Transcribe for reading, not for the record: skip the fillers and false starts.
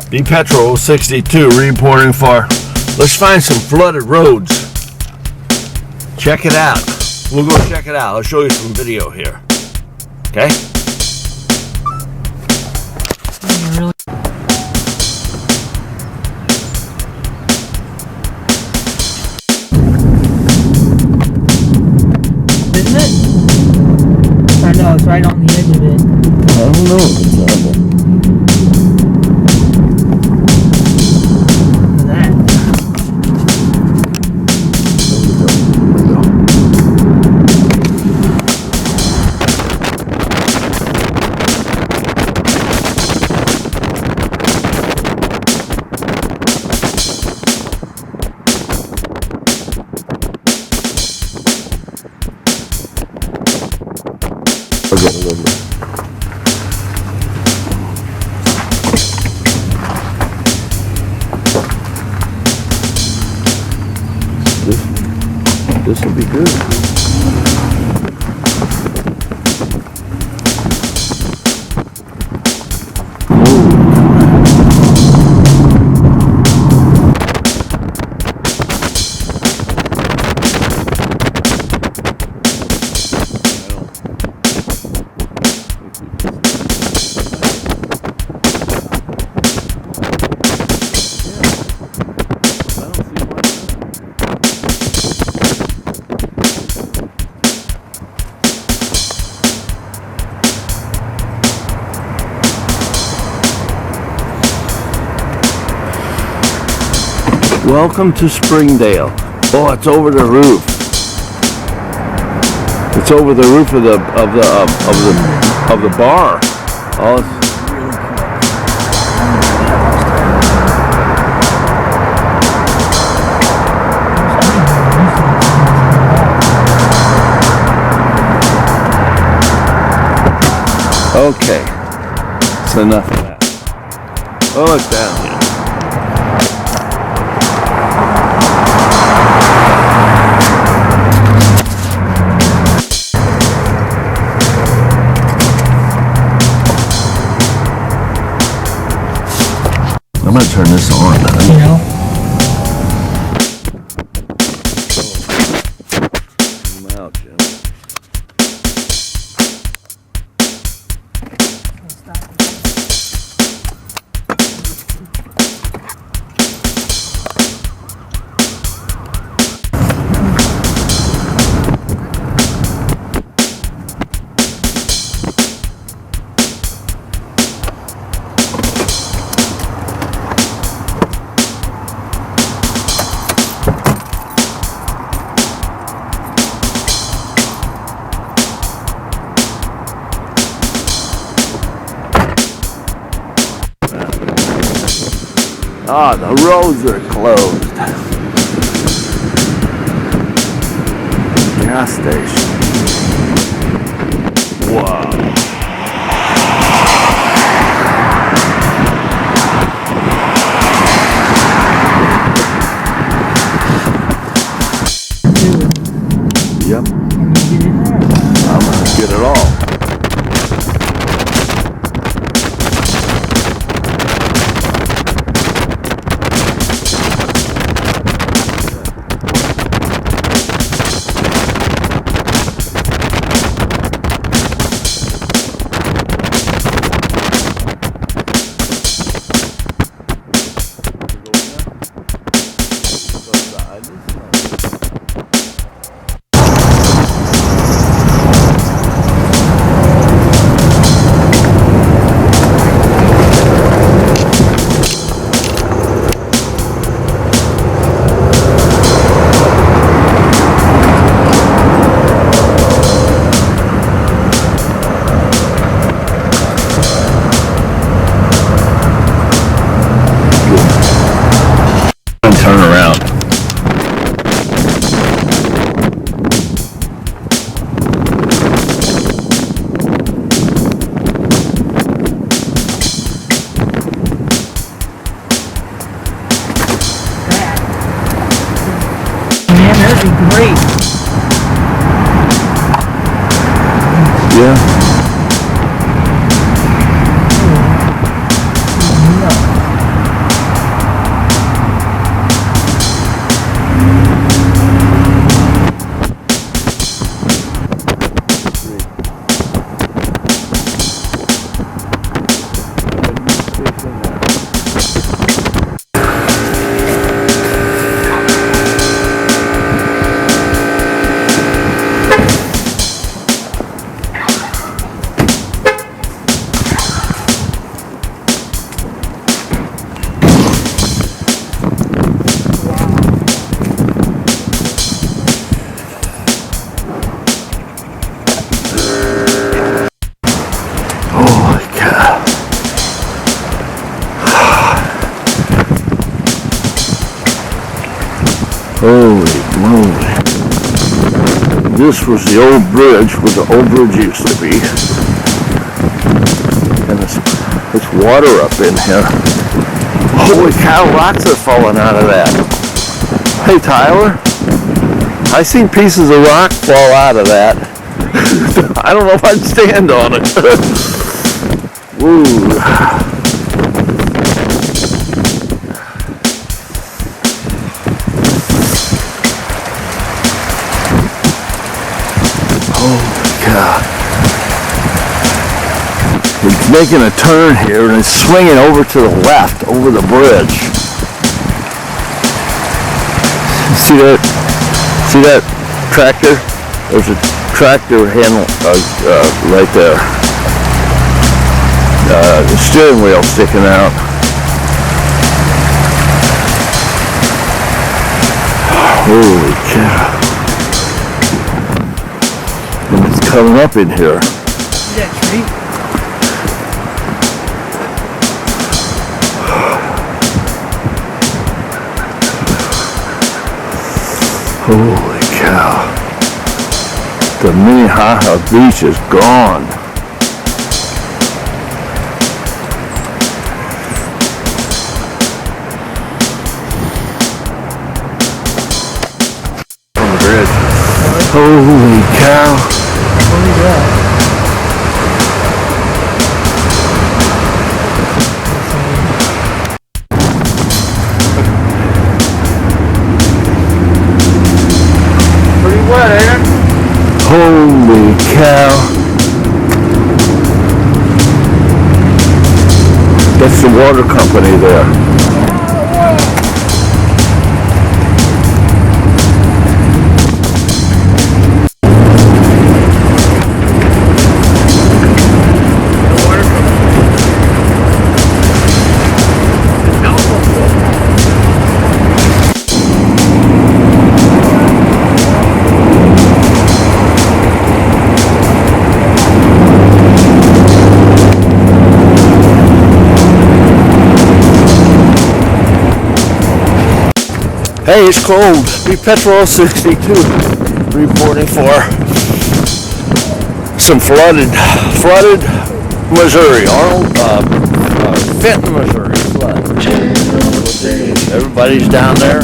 B Petrol 62 reporting for. Let's find some flooded roads. Check it out. We'll go check it out. I'll show you some video here. Okay? Isn't it? I know, it's right on the edge of it. I don't know if it's on there. This will be good. Welcome to Springdale. Oh, it's over the roof. It's over the roof of the bar. Oh, okay. That's enough of that. Oh, look down here. I'm gonna turn this on now. You know? Zoom out, Jim. Ah, the roads are closed. Gas station. Wow. Yep. I'm gonna get it all. Holy moly. This was the old bridge where the old bridge used to be. And it's water up in here. Holy cow, rocks are falling out of that. Hey Tyler, I seen pieces of rock fall out of that. I don't know if I'd stand on it. Woo. Holy cow. It's making a turn here and it's swinging over to the left, over the bridge. See that? See that tractor? There's a tractor handle right there. The steering wheel sticking out. Holy cow. And it's coming up in here. See that tree? Holy cow. The Minnehaha beach is gone. On the bridge. Holy cow. What is that? What, Aaron? Holy cow. That's the water company there. Hey, it's cold. Be Petrol 62 reporting for some flooded Missouri. Fenton, Missouri flood. Everybody's down there.